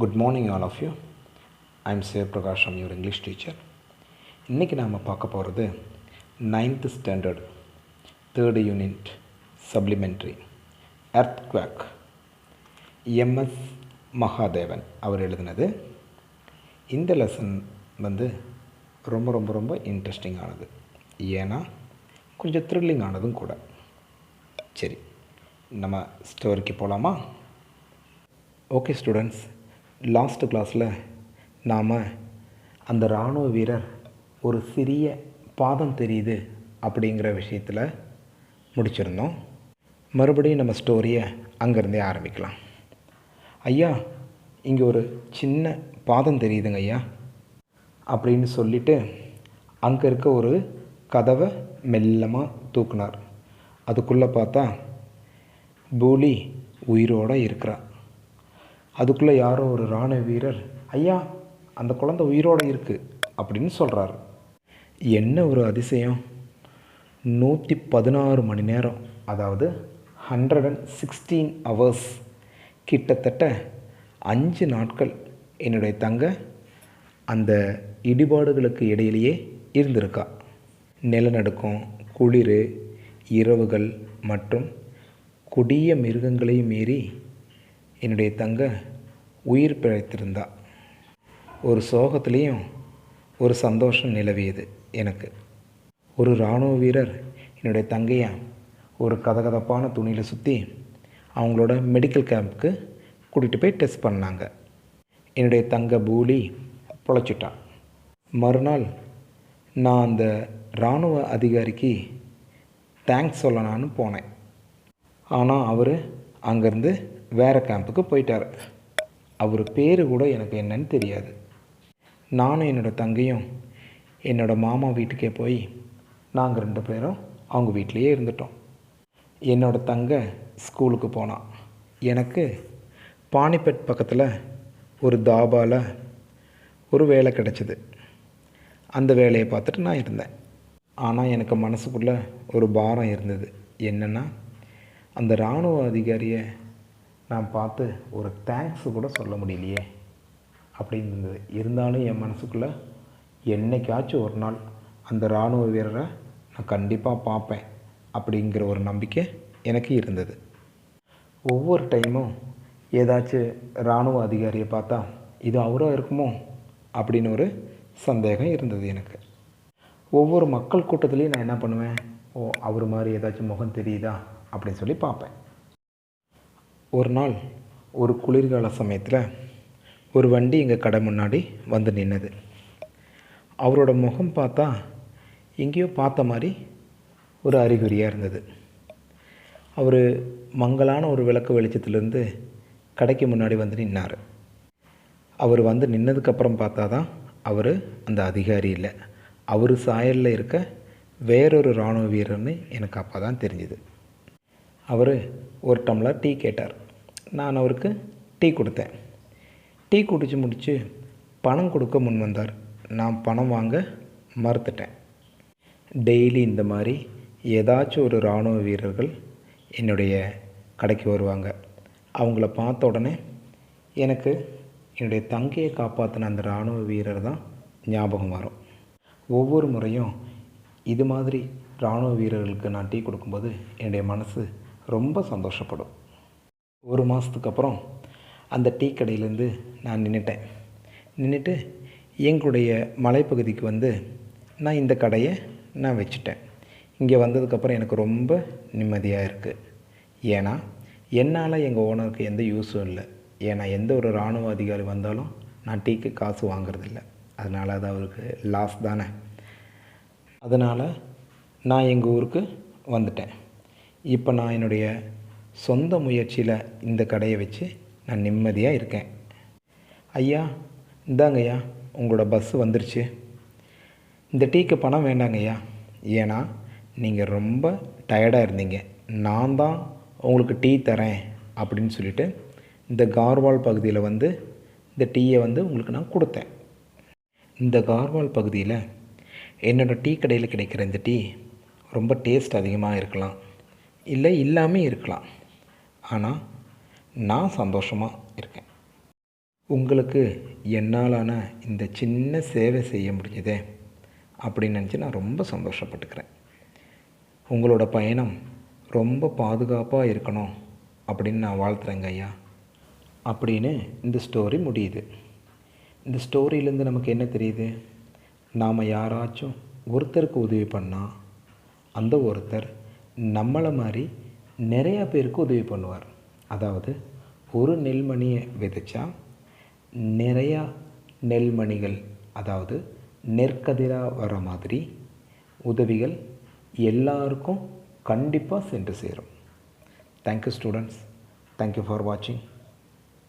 Good morning all of you. I am Sir Prakash, your English teacher. இன்றைக்கி நாம் பார்க்க போகிறது 9th standard 3rd unit supplementary earthquake. MS Mahadevan அவர் எழுதினது. இந்த லெசன் ரொம்ப இன்ட்ரெஸ்டிங்கானது, ஏன்னா கொஞ்சம் த்ரில்லிங்கானதும் கூட. சரி, நம்ம ஸ்டோரிக்கு போகலாமா? ஓகே ஸ்டூடெண்ட்ஸ், லாஸ்ட் கிளாஸில் நாம் அந்த இராணுவ வீரர் ஒரு சிறிய பாதம் தெரியுது அப்படிங்கிற விஷயத்தில் முடிச்சிருந்தோம். மறுபடியும் நம்ம ஸ்டோரியை அங்கேருந்தே ஆரம்பிக்கலாம். ஐயா, இங்கே ஒரு சின்ன பாதம் தெரியுதுங்க ஐயா அப்படின்னு சொல்லிவிட்டு அங்கே இருக்க ஒரு கதவை மெல்லமாக தூக்குனார். அதுக்குள்ளே பார்த்தா பூலி உயிரோடு இருக்கிறா. அதுக்குள்ளே யாரோ ஒரு இராணுவ வீரர், ஐயா அந்த குழந்தை உயிரோடு இருக்குது அப்படின்னு சொல்கிறாரு. என்ன ஒரு அதிசயம்! 116 மணி நேரம், அதாவது 116 hours, கிட்டத்தட்ட 5 நாட்கள் என்னுடைய தங்க அந்த இடிபாடுகளுக்கு இடையிலேயே இருந்திருக்கா. நிலநடுக்கம், குளிர், இரவுகள் மற்றும் கொடிய மிருகங்களையும் மீறி என்னுடைய தங்க உயிர் பிழைத்திருந்தா. ஒரு சோகத்துலேயும் ஒரு சந்தோஷம் நிலவியது எனக்கு. ஒரு இராணுவ வீரர் என்னுடைய தங்கையை ஒரு கதகதப்பான துணியில் சுற்றி அவங்களோட மெடிக்கல் கேம்புக்கு கூட்டிகிட்டு போய் டெஸ்ட் பண்ணாங்க. என்னுடைய தங்க பூலி பொழைச்சிட்டான். மறுநாள் நான் அந்த இராணுவ அதிகாரிக்கு தேங்க்ஸ் சொல்லலான்னு போனேன். ஆனால் அவர் அங்கேருந்து வேறு கேம்புக்கு போயிட்டார். அவர் பேர் கூட எனக்கு என்னன்னு தெரியாது. நானும் என்னோடய தங்கையும் என்னோடய மாமா வீட்டுக்கே போய் நாங்கள் 2 பேரும் அவங்க வீட்டிலையே இருந்துட்டோம். என்னோடய தங்கை ஸ்கூலுக்கு போனான். எனக்கு பானிபட் பக்கத்தில் ஒரு தாபாவில் ஒரு வேலை கிடச்சிது. அந்த வேலையை பார்த்துட்டு நான் இருந்தேன். ஆனால் எனக்கு மனசுக்குள்ளே ஒரு பாரம் இருந்தது. என்னென்னா, அந்த இராணுவ அதிகாரியை நான் பார்த்து ஒரு தேங்க்ஸ் கூட சொல்ல முடியலையே அப்படின்னு இருந்தது. இருந்தாலும் என் மனசுக்குள்ளே என்னைக்காச்சும் ஒரு நாள் அந்த இராணுவ வீரரை நான் கண்டிப்பாக பார்ப்பேன் அப்படிங்கிற ஒரு நம்பிக்கை எனக்கு இருந்தது. ஒவ்வொரு டைமும் ஏதாச்சும் இராணுவ அதிகாரியை பார்த்தா இது அவராக இருக்குமோ அப்படின்னு ஒரு சந்தேகம் இருந்தது எனக்கு. ஒவ்வொரு மக்கள் கூட்டத்துலேயும் நான் என்ன பண்ணுவேன், அவர் மாதிரி ஏதாச்சும் முகம் தெரியுதா அப்படின்னு சொல்லி பார்ப்பேன். ஒரு நாள் ஒரு குளிர்கால சமயத்தில் ஒரு வண்டி எங்கள் கடை முன்னாடி வந்து நின்னது. அவரோட முகம் பார்த்தா எங்கேயோ பார்த்த மாதிரி ஒரு அறிகுறியாக இருந்தது. அவர் மங்கலான ஒரு விளக்கு வெளிச்சத்துலேருந்து கடைக்கு முன்னாடி வந்து நின்னார். அவர் வந்து நின்னதுக்கப்புறம் பார்த்தா தான் அவர் அந்த அதிகாரி இல்லை, அவர் சாயலில் இருக்க வேறொரு இராணுவ வீரர்னு எனக்கு அப்போ தான் தெரிஞ்சுது. அவர் ஒரு டம்ளர் டீ கேட்டார். நான் அவருக்கு டீ கொடுத்தேன். டீ குடித்து முடித்து பணம் கொடுக்க முன் வந்தார். நான் பணம் வாங்க மறுத்துட்டேன். டெய்லி இந்த மாதிரி ஏதாச்சும் ஒரு இராணுவ வீரர்கள் என்னுடைய கடைக்கு வருவாங்க. அவங்கள பார்த்த உடனே எனக்கு என்னுடைய தங்கையை காப்பாற்றின அந்த இராணுவ வீரர் தான் ஞாபகம் வரும். ஒவ்வொரு முறையும் இது மாதிரி இராணுவ வீரர்களுக்கு நான் டீ கொடுக்கும்போது என்னுடைய மனசு ரொம்ப சந்தோஷப்படும். ஒரு மாதத்துக்கு அப்புறம் அந்த டீ கடையிலேருந்து நான் நின்றுட்டு எங்களுடைய மலைப்பகுதிக்கு வந்து நான் இந்த கடையை நான் வச்சுட்டேன். இங்கே வந்ததுக்கப்புறம் எனக்கு ரொம்ப நிம்மதியாக இருக்குது. ஏன்னா என்னால் எங்கள் ஓனருக்கு எந்த யூஸும் இல்லை. ஏன்னா எந்த ஒரு இராணுவ அதிகாரி வந்தாலும் நான் டீக்கு காசு வாங்குறதில்ல. அதனால் அது அவருக்கு லாஸ் தானே. அதனால் நான் எங்கள் ஊருக்கு வந்துட்டேன். இப்போ நான் என்னுடைய சொந்த முயற்சியில் இந்த கடையை வச்சு நான் நிம்மதியாக இருக்கேன். ஐயா, இந்தாங்க ஐயா, உங்களோட பஸ்ஸு வந்துருச்சு. இந்த டீக்கு பணம் வேண்டாங்க ஐயா, ஏன்னா நீங்கள் ரொம்ப டயர்டாக இருந்தீங்க. நான் தான் உங்களுக்கு டீ தரேன் அப்படின்னு சொல்லிவிட்டு இந்த கார்வால் பகுதியில் வந்து இந்த டீயை வந்து உங்களுக்கு நான் கொடுத்தேன். இந்த கார்வால் பகுதியில் என்னோடய டீ கடையில் கிடைக்கிற இந்த டீ ரொம்ப டேஸ்ட் அதிகமாக இருக்கலாம், இல்லை இல்லாமல் இருக்கலாம். ஆனால் நான் சந்தோஷமாக இருக்கேன். உங்களுக்கு என்னாலான இந்த சின்ன சேவை செய்ய முடிஞ்சதே அப்படின்னு நினச்சி நான் ரொம்ப சந்தோஷப்பட்டுக்கிறேன். உங்களோட பயணம் ரொம்ப பாதுகாப்பாக இருக்கணும் அப்படின்னு நான் வாழ்த்துறேங்க ஐயா அப்படின்னு இந்த ஸ்டோரி முடியுது. இந்த ஸ்டோரியிலேருந்து நமக்கு என்ன தெரியுது? நாம் யாராச்சும் ஒருத்தருக்கு உதவி பண்ணால் அந்த ஒருத்தர் நம்மளை மாதிரி நிறையா பேருக்கு உதவி பண்ணுவார். அதாவது ஒரு நெல்மணியை விதைச்சா நிறையா நெல்மணிகள், அதாவது நெற்கதிராக வர மாதிரி உதவிகள் எல்லாருக்கும் கண்டிப்பாக சென்று சேரும். Thank you students. தேங்க்யூ ஃபார் வாட்சிங்.